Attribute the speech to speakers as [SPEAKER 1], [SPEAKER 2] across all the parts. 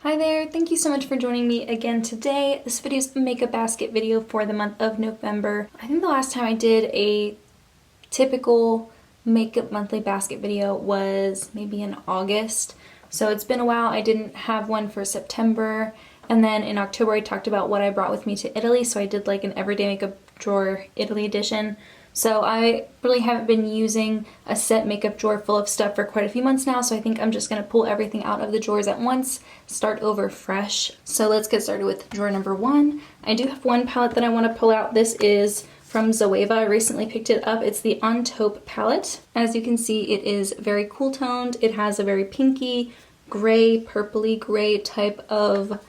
[SPEAKER 1] Hi there, thank you so much for joining me again today. This video is a makeup basket video for the month of November. I think the last time I did a typical makeup monthly basket video was maybe in August. So it's been a while. I didn't have one for September. And then in October I talked about what I brought with me to Italy. So I did like an everyday makeup drawer Italy edition. So I really haven't been using a set makeup drawer full of stuff for quite a few months now, so I think I'm just going to pull everything out of the drawers at once, start over fresh. So let's get started with drawer number one. I do have one palette that I want to pull out. This is from Zoeva. I recently picked it up. It's the On Taupe palette. As you can see, it is very cool toned. It has a very pinky, gray, purpley gray type of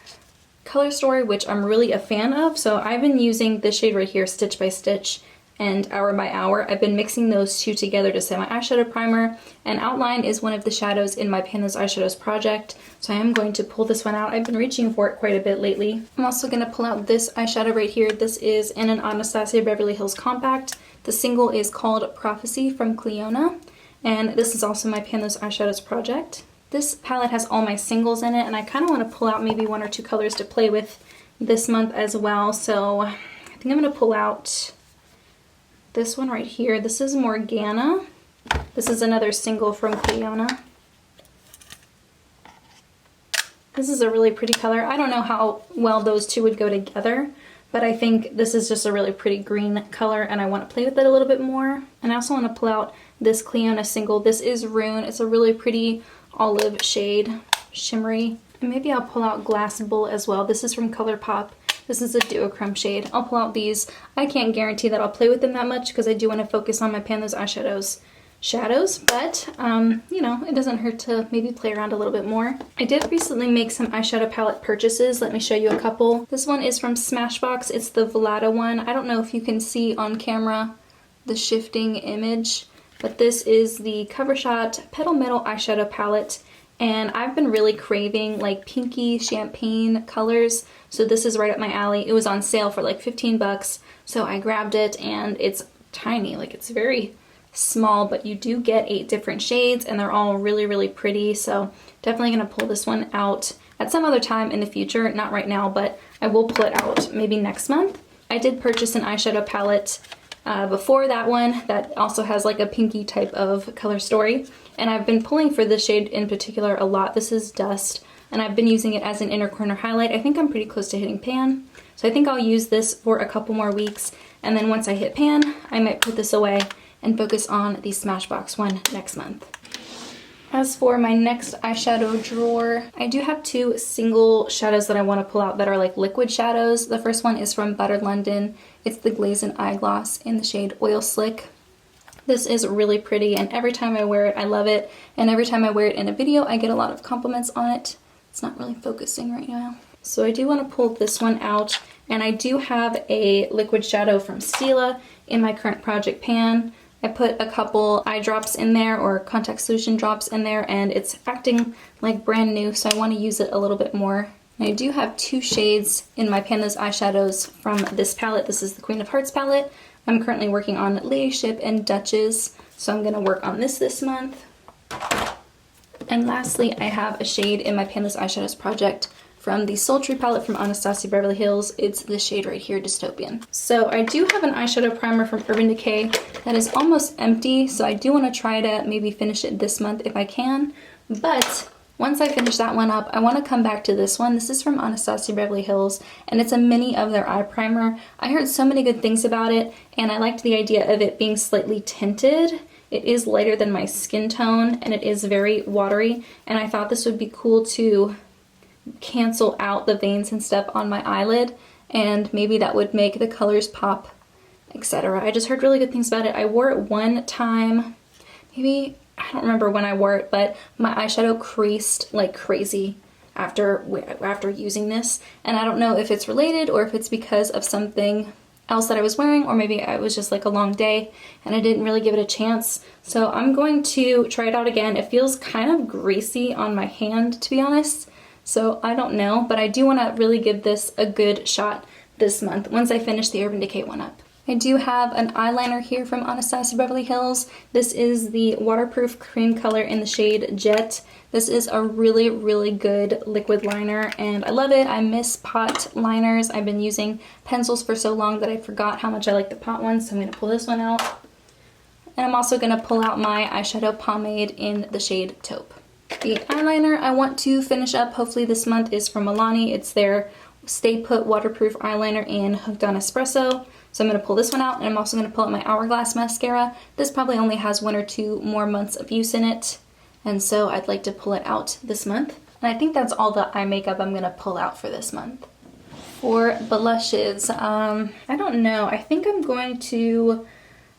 [SPEAKER 1] color story, which I'm really a fan of. So I've been using this shade right here, Stitch by Stitch, and Hour by Hour. I've been mixing those two together to set my eyeshadow primer, and Outline is one of the shadows in my Pan Those Eyeshadows project, so I am going to pull this one out. I've been reaching for it quite a bit lately. I'm also going to pull out this eyeshadow right here. This is in an Anastasia Beverly Hills compact. The single is called Prophecy from Cleona, and this is also my Pan Those Eyeshadows project. This palette has all my singles in it, and I kind of want to pull out maybe one or two colors to play with this month as well, so I think I'm going to pull out this one right here. This is Morgana. This is another single from Cleona. This is a really pretty color. I don't know how well those two would go together, but I think this is just a really pretty green color and I want to play with it a little bit more. And I also want to pull out this Cleona single. This is Rune. It's a really pretty olive shade, shimmery. And maybe I'll pull out Glass Bull as well. This is from ColourPop. This is a duochrome shade. I'll pull out these. I can't guarantee that I'll play with them that much because I do want to focus on my Pan Those Eyeshadows shadows, but you know, it doesn't hurt to maybe play around a little bit more. I did recently make some eyeshadow palette purchases. Let me show you a couple. This one is from Smashbox. It's the Velada one. I don't know if you can see on camera the shifting image, but this is the Cover Shot Petal Metal eyeshadow palette. And I've been really craving like pinky champagne colors, so this is right up my alley. It was on sale for like 15 bucks, so I grabbed it, and it's tiny, like it's very small, but you do get 8 different shades and they're all really, really pretty. So definitely gonna pull this one out at some other time in the future, not right now, but I will pull it out maybe next month. I did purchase an eyeshadow palette before that one that also has like a pinky type of color story, and I've been pulling for this shade in particular a lot. This is Dust, and I've been using it as an inner corner highlight. I think I'm pretty close to hitting pan, so I think I'll use this for a couple more weeks, and then once I hit pan I might put this away and focus on the Smashbox one next month. As for my next eyeshadow drawer, I do have 2 single shadows that I want to pull out that are like liquid shadows. The first one is from Butter London. It's the Glazed Eye Gloss in the shade Oil Slick. This is really pretty, and every time I wear it I love it, and every time I wear it in a video I get a lot of compliments on it. It's not really focusing right now. So I do want to pull this one out, and I do have a liquid shadow from Stila in my current project pan. I put a couple eye drops in there, or contact solution drops in there, and it's acting like brand new, so I want to use it a little bit more. And I do have 2 shades in my Pan Those Eyeshadows from this palette. This is the Queen of Hearts palette. I'm currently working on Ladyship and Duchess, so I'm going to work on this month. And lastly, I have a shade in my Pan Those Eyeshadows project from the Sultry palette from Anastasia Beverly Hills. It's this shade right here, Dystopian. So I do have an eyeshadow primer from Urban Decay that is almost empty, so I do want to try to maybe finish it this month if I can. But once I finish that one up, I want to come back to this one. This is from Anastasia Beverly Hills, and it's a mini of their eye primer. I heard so many good things about it, and I liked the idea of it being slightly tinted. It is lighter than my skin tone, and it is very watery, and I thought this would be cool to cancel out the veins and stuff on my eyelid, and maybe that would make the colors pop, etc. I just heard really good things about it. I wore it one time, maybe, I don't remember when I wore it, but my eyeshadow creased like crazy after using this, and I don't know if it's related or if it's because of something else that I was wearing, or maybe it was just like a long day and I didn't really give it a chance. So I'm going to try it out again. It feels kind of greasy on my hand, to be honest. So I don't know, but I do want to really give this a good shot this month once I finish the Urban Decay one up. I do have an eyeliner here from Anastasia Beverly Hills. This is the waterproof cream color in the shade Jet. This is a really, really good liquid liner and I love it. I miss pot liners. I've been using pencils for so long that I forgot how much I like the pot ones, so I'm going to pull this one out. And I'm also going to pull out my eyeshadow pomade in the shade Taupe. The eyeliner I want to finish up hopefully this month is from Milani. It's their Stay Put waterproof eyeliner in Hooked on Espresso. So I'm going to pull this one out, and I'm also going to pull out my Hourglass mascara. This probably only has 1 or 2 more months of use in it, and so I'd like to pull it out this month. And I think that's all the eye makeup I'm going to pull out for this month. For blushes, I don't know. I think I'm going to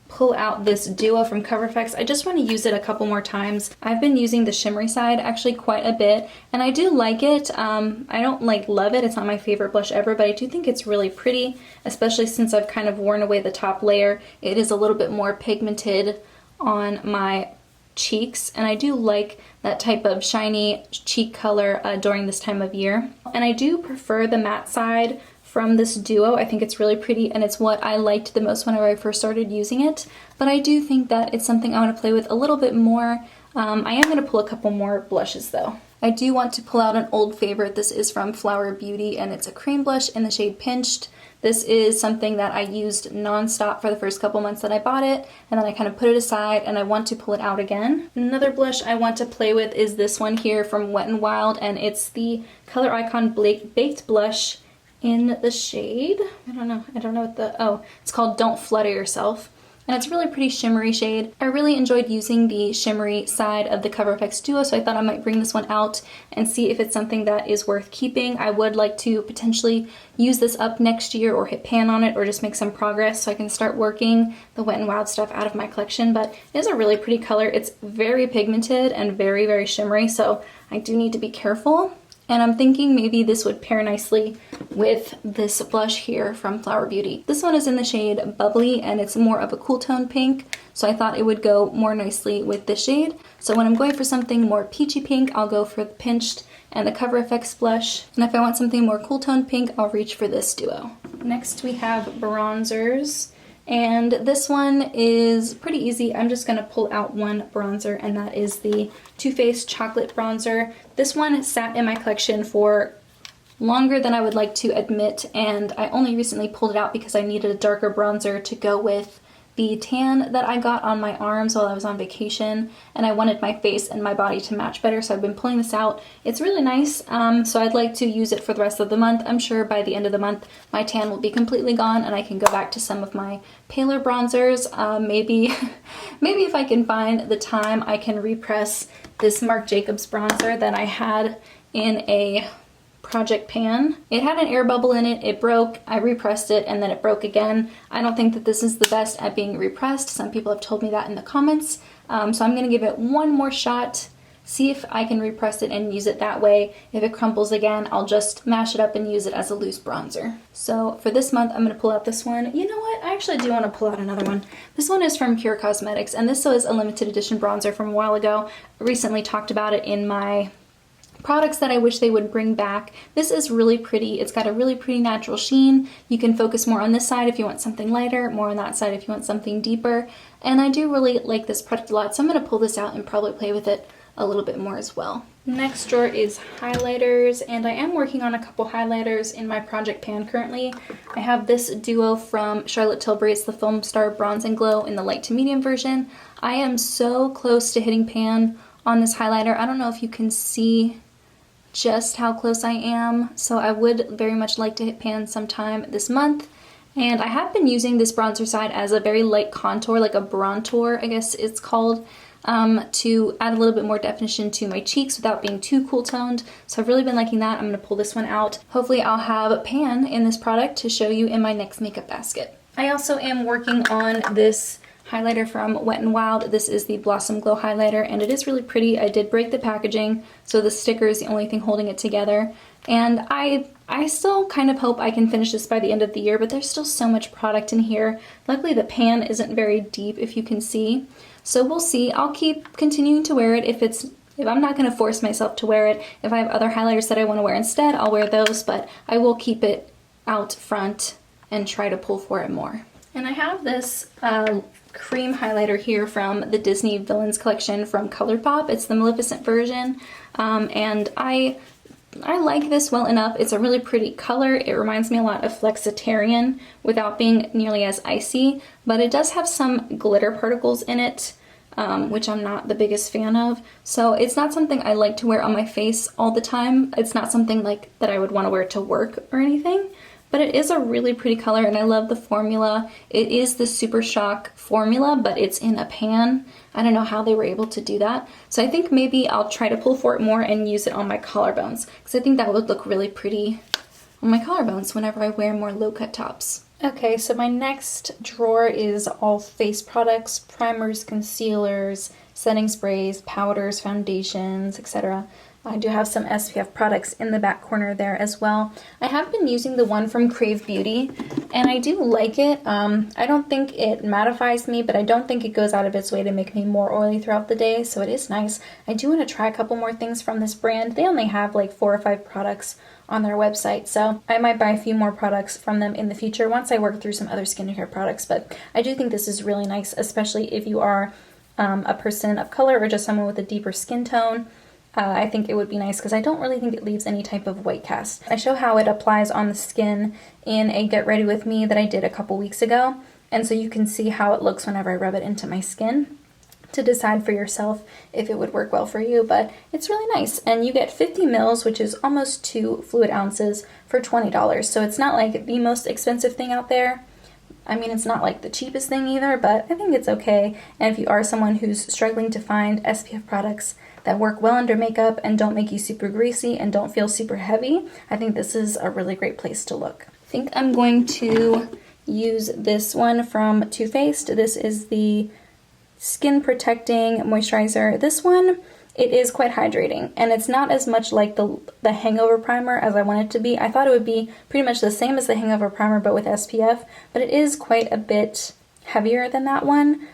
[SPEAKER 1] pull out this duo from Cover FX. I just want to use it a couple more times. I've been using the shimmery side actually quite a bit, and I do like it. I don't love it. It's not my favorite blush ever, but I do think it's really pretty, especially since I've kind of worn away the top layer. It is a little bit more pigmented on my cheeks, and I do like that type of shiny cheek color during this time of year. And I do prefer the matte side from this duo. I think it's really pretty and it's what I liked the most whenever I first started using it, but I do think that it's something I want to play with a little bit more. I am going to pull a couple more blushes though. I do want to pull out an old favorite. This is from Flower Beauty and it's a cream blush in the shade Pinched. This is something that I used non-stop for the first couple months that I bought it, and then I kind of put it aside and I want to pull it out again. Another blush I want to play with is this one here from Wet n Wild, and it's the Color Icon Baked Blush in the shade, I don't know what it's called Don't Flutter Yourself. And it's a really pretty shimmery shade. I really enjoyed using the shimmery side of the Cover FX duo, so I thought I might bring this one out and see if it's something that is worth keeping. I would like to potentially use this up next year or hit pan on it or just make some progress so I can start working the Wet n Wild stuff out of my collection. But it is a really pretty color. It's very pigmented and very, very shimmery, so I do need to be careful. And I'm thinking maybe this would pair nicely with this blush here from Flower Beauty. This one is in the shade Bubbly and it's more of a cool tone pink, so I thought it would go more nicely with this shade. So when I'm going for something more peachy pink, I'll go for the Pinched and the Cover FX blush. And if I want something more cool tone pink, I'll reach for this duo. Next we have bronzers. And this one is pretty easy. I'm just going to pull out one bronzer, and that is the Too Faced Chocolate Bronzer. This one sat in my collection for longer than I would like to admit, and I only recently pulled it out because I needed a darker bronzer to go with the tan that I got on my arms while I was on vacation, and I wanted my face and my body to match better, so I've been pulling this out. It's really nice, so I'd like to use it for the rest of the month. I'm sure by the end of the month my tan will be completely gone and I can go back to some of my paler bronzers. Maybe if I can find the time, I can repress this Marc Jacobs bronzer that I had in a project pan. It had an air bubble in it, it broke, I repressed it, and then it broke again. I don't think that this is the best at being repressed. Some people have told me that in the comments. So I'm going to give it one more shot, see if I can repress it and use it that way. If it crumples again, I'll just mash it up and use it as a loose bronzer. So for this month, I'm going to pull out this one. You know what? I actually do want to pull out another one. This one is from Pure Cosmetics, and this is a limited edition bronzer from a while ago. I recently talked about it in my products that I wish they would bring back. This is really pretty. It's got a really pretty natural sheen. You can focus more on this side if you want something lighter, more on that side if you want something deeper. And I do really like this product a lot, so I'm going to pull this out and probably play with it a little bit more as well. Next drawer is highlighters, and I am working on a couple highlighters in my project pan currently. I have this duo from Charlotte Tilbury. It's the Film Star Bronze and Glow in the light to medium version. I am so close to hitting pan on this highlighter. I don't know if you can see just how close I am, so I would very much like to hit pan sometime this month. And I have been using this bronzer side as a very light contour, like a bronzer I guess it's called, to add a little bit more definition to my cheeks without being too cool toned. So I've really been liking that. I'm going to pull this one out. Hopefully I'll have pan in this product to show you in my next makeup basket. I also am working on this highlighter from Wet n Wild. This is the Blossom Glow highlighter, and it is really pretty. I did break the packaging, so the sticker is the only thing holding it together. And I still kind of hope I can finish this by the end of the year, but there's still so much product in here. Luckily the pan isn't very deep, if you can see. So we'll see. I'll keep continuing to wear it if I'm not going to force myself to wear it. If I have other highlighters that I want to wear instead, I'll wear those, but I will keep it out front and try to pull for it more. And I have this cream highlighter here from the Disney Villains collection from ColourPop. It's the Maleficent version, and I like this well enough. It's a really pretty color. It reminds me a lot of Flexitarian without being nearly as icy, but it does have some glitter particles in it, which I'm not the biggest fan of. So it's not something I like to wear on my face all the time. It's not something like that I would want to wear to work or anything, but it is a really pretty color and I love the formula. It is the Super Shock formula, but it's in a pan. I don't know how they were able to do that. So I think maybe I'll try to pull for it more and use it on my collarbones, because I think that would look really pretty on my collarbones whenever I wear more low-cut tops. Okay, so my next drawer is all face products, primers, concealers, setting sprays, powders, foundations, etc. I do have some SPF products in the back corner there as well. I have been using the one from Crave Beauty, and I do like it. I don't think it mattifies me, but I don't think it goes out of its way to make me more oily throughout the day, so it is nice. I do want to try a couple more things from this brand. They only have like 4 or 5 products on their website, so I might buy a few more products from them in the future once I work through some other skincare products. But I do think this is really nice, especially if you are a person of color or just someone with a deeper skin tone. I think it would be nice because I don't really think it leaves any type of white cast. I show how it applies on the skin in a Get Ready With Me that I did a couple weeks ago, and so you can see how it looks whenever I rub it into my skin to decide for yourself if it would work well for you. But it's really nice, and you get 50 mils, which is almost 2 fluid ounces, for $20, so it's not like the most expensive thing out there. I mean, it's not like the cheapest thing either, but I think it's okay. And if you are someone who's struggling to find SPF products that work well under makeup and don't make you super greasy and don't feel super heavy, I think this is a really great place to look. I think I'm going to use this one from Too Faced. This is the Skin Protecting Moisturizer. This one, it is quite hydrating, and it's not as much like the Hangover Primer as I want it to be. I thought it would be pretty much the same as the Hangover Primer, but with SPF, but it is quite a bit heavier than that one.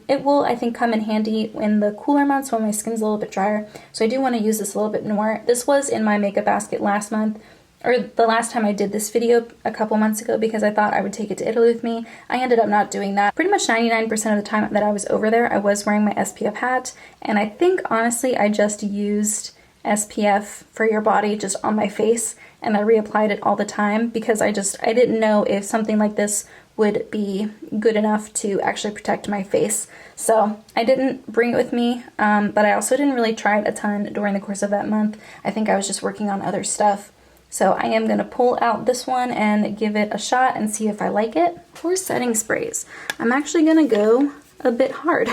[SPEAKER 1] It will, I think, come in handy in the cooler months when my skin's a little bit drier, so I do want to use this a little bit more. This was in my makeup basket last month, or the last time I did this video a couple months ago, because I thought I would take it to Italy with me. I ended up not doing that. Pretty much 99% of the time that I was over there, I was wearing my SPF hat, and I think honestly I just used SPF for your body just on my face, and I reapplied it all the time because I didn't know if something like this would be good enough to actually protect my face. So I didn't bring it with me, but I also didn't really try it a ton during the course of that month. I think I was just working on other stuff. So I am going to pull out this one and give it a shot and see if I like it. For setting sprays, I'm actually going to go a bit hard.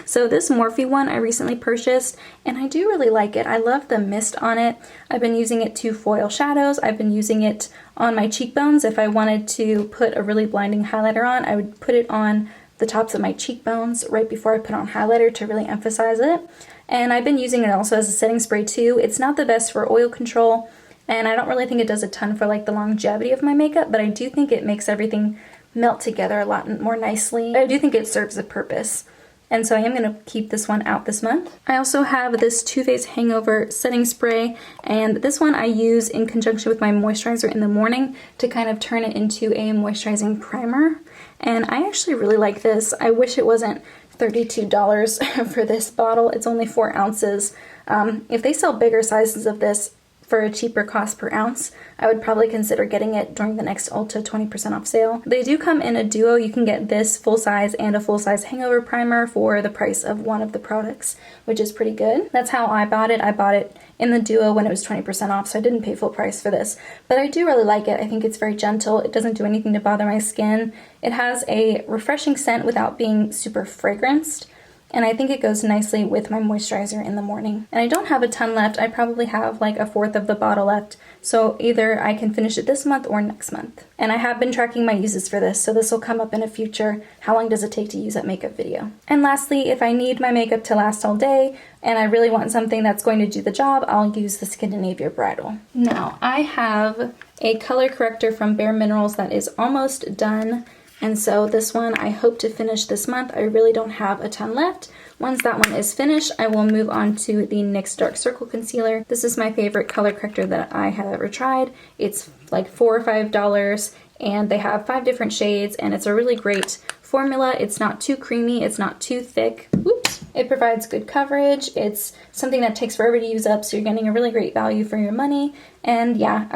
[SPEAKER 1] So this Morphe one I recently purchased, and I do really like it. I love the mist on it. I've been using it to foil shadows. I've been using it on my cheekbones. If I wanted to put a really blinding highlighter on, I would put it on the tops of my cheekbones right before I put on highlighter to really emphasize it. And I've been using it also as a setting spray too. It's not the best for oil control, and I don't really think it does a ton for like the longevity of my makeup, but I do think it makes everything melt together a lot more nicely. I do think it serves a purpose, and so I am going to keep this one out this month. I also have this Too Faced Hangover setting spray, and this one I use in conjunction with my moisturizer in the morning to kind of turn it into a moisturizing primer, and I actually really like this. I wish it wasn't $32 for this bottle. It's only 4 ounces. If they sell bigger sizes of this for a cheaper cost per ounce, I would probably consider getting it during the next Ulta 20% off sale. They do come in a duo. You can get this full size and a full size hangover primer for the price of one of the products, which is pretty good. That's how I bought it. I bought it in the duo when it was 20% off, so I didn't pay full price for this. But I do really like it. I think it's very gentle. It doesn't do anything to bother my skin. It has a refreshing scent without being super fragranced, and I think it goes nicely with my moisturizer in the morning. And I don't have a ton left. I probably have like 1/4 of the bottle left, so either I can finish it this month or next month. And I have been tracking my uses for this, so this will come up in a future how long does it take to use that makeup video. And lastly, if I need my makeup to last all day and I really want something that's going to do the job, I'll use the Scandinavia Bridal. Now, I have a color corrector from Bare Minerals that is almost done. And so this one I hope to finish this month. I really don't have a ton left. Once that one is finished, I will move on to the NYX Dark Circle Concealer. This is my favorite color corrector that I have ever tried. It's like $4 or $5, and they have 5 different shades, and it's a really great formula. It's not too creamy, it's not too thick. Oops. It provides good coverage. It's something that takes forever to use up, so you're getting a really great value for your money. And yeah,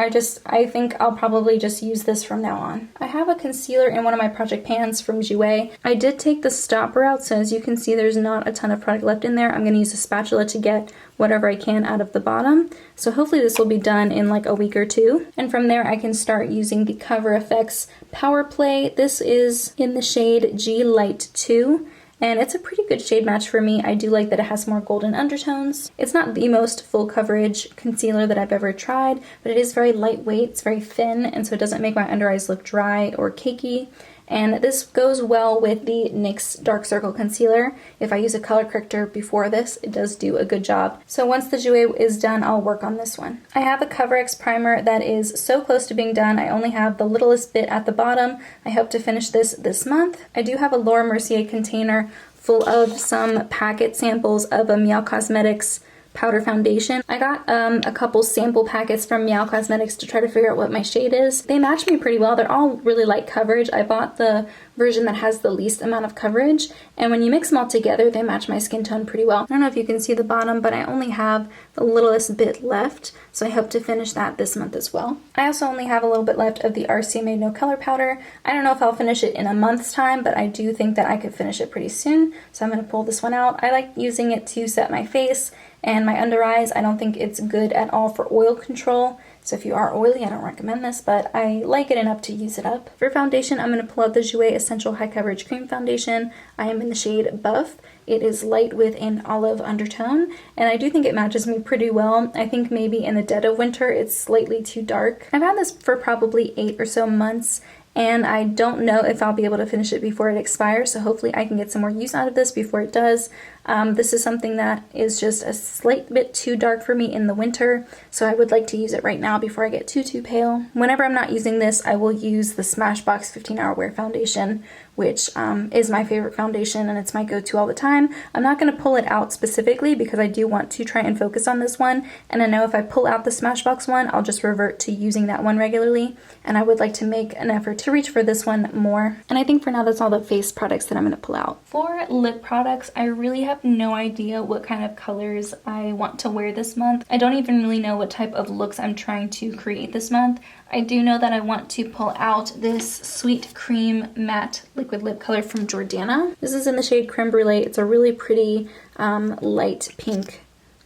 [SPEAKER 1] I think I'll probably just use this from now on. I have a concealer in one of my project pans from Jouer. I did take the stopper out, so as you can see, there's not a ton of product left in there. I'm gonna use a spatula to get whatever I can out of the bottom. So hopefully this will be done in like a week or 2. And from there, I can start using the Cover FX Power Play. This is in the shade G Light 2. And it's a pretty good shade match for me. I do like that it has more golden undertones. It's not the most full coverage concealer that I've ever tried, but it is very lightweight, it's very thin, and so it doesn't make my under eyes look dry or cakey. And this goes well with the NYX Dark Circle Concealer. If I use a color corrector before this, it does do a good job. So once the Jouer is done, I'll work on this one. I have a CoverX primer that is so close to being done. I only have the littlest bit at the bottom. I hope to finish this month. I do have a Laura Mercier container full of some packet samples of a Meow Cosmetics powder foundation. I got a couple sample packets from Meow Cosmetics to try to figure out what my shade is. They match me pretty well. They're all really light coverage. I bought the version that has the least amount of coverage, and when you mix them all together, they match my skin tone pretty well. I don't know if you can see the bottom, but I only have the littlest bit left, so I hope to finish that this month as well. I also only have a little bit left of the RCMA No Color Powder. I don't know if I'll finish it in a month's time, but I do think that I could finish it pretty soon, so I'm going to pull this one out. I like using it to set my face and my under eyes. I don't think it's good at all for oil control. So if you are oily, I don't recommend this, but I like it enough to use it up. For foundation, I'm going to pull out the Jouer Essential High Coverage Cream Foundation. I am in the shade Buff. It is light with an olive undertone, and I do think it matches me pretty well. I think maybe in the dead of winter, it's slightly too dark. I've had this for probably 8 or so months, and I don't know if I'll be able to finish it before it expires, so hopefully I can get some more use out of this before it does. This is something that is just a slight bit too dark for me in the winter, so I would like to use it right now before I get too pale. Whenever I'm not using this, I will use the Smashbox 15 Hour Wear Foundation, which is my favorite foundation and it's my go-to all the time. I'm not going to pull it out specifically because I do want to try and focus on this one, and I know if I pull out the Smashbox one, I'll just revert to using that one regularly, and I would like to make an effort to reach for this one more. And I think for now that's all the face products that I'm going to pull out. For lip products, I really have no idea what kind of colors I want to wear this month. I don't even really know what type of looks I'm trying to create this month. I do know that I want to pull out this Sweet Cream Matte Liquid Lip Color from Jordana. This is in the shade Creme Brulee. It's a really pretty light pink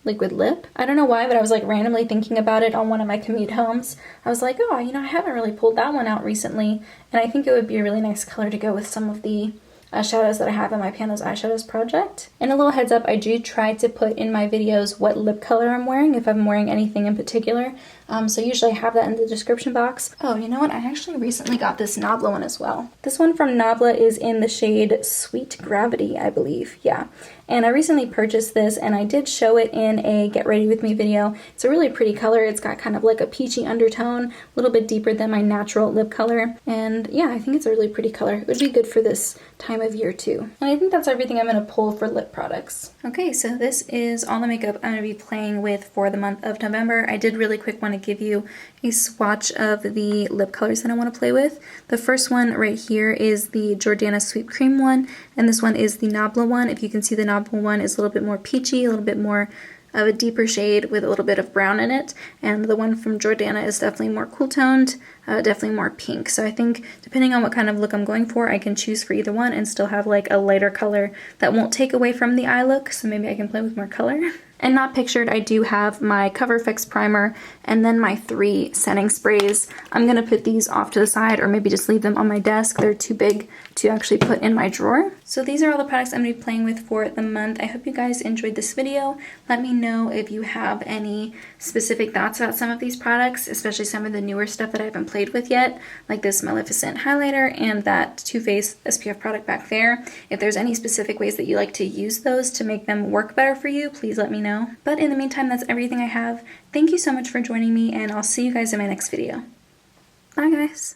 [SPEAKER 1] liquid lip. I don't know why, but I was like randomly thinking about it on one of my commute homes. I was like, oh, you know, I haven't really pulled that one out recently, and I think it would be a really nice color to go with some of the shadows that I have in my Panels Eyeshadows project. And a little heads up, I do try to put in my videos what lip color I'm wearing, if I'm wearing anything in particular. So usually I have that in the description box. Oh, you know what? I actually recently got this Nabla one as well. This one from Nabla is in the shade Sweet Gravity, I believe. Yeah. And I recently purchased this, and I did show it in a Get Ready With Me video. It's a really pretty color. It's got kind of like a peachy undertone, a little bit deeper than my natural lip color. And yeah, I think it's a really pretty color. It would be good for this time of year too. And I think that's everything I'm going to pull for lip products. Okay, so this is all the makeup I'm going to be playing with for the month of November. I did really quick want to give you a swatch of the lip colors that I want to play with. The first one right here is the Jordana Sweet Cream one, and this one is the Nabla one. If you can see, the Nabla one is a little bit more peachy, a little bit more of a deeper shade with a little bit of brown in it, and the one from Jordana is definitely more cool toned, definitely more pink. So I think depending on what kind of look I'm going for, I can choose for either one and still have like a lighter color that won't take away from the eye look, so maybe I can play with more color. And not pictured, I do have my Cover FX primer and then my 3 setting sprays. I'm going to put these off to the side or maybe just leave them on my desk. They're too big to actually put in my drawer. So these are all the products I'm going to be playing with for the month. I hope you guys enjoyed this video. Let me know if you have any specific thoughts about some of these products, especially some of the newer stuff that I haven't played with yet, like this Maleficent highlighter and that Too Faced SPF product back there. If there's any specific ways that you like to use those to make them work better for you, please let me know. But in the meantime, that's everything I have. Thank you so much for joining me, and I'll see you guys in my next video. Bye, guys.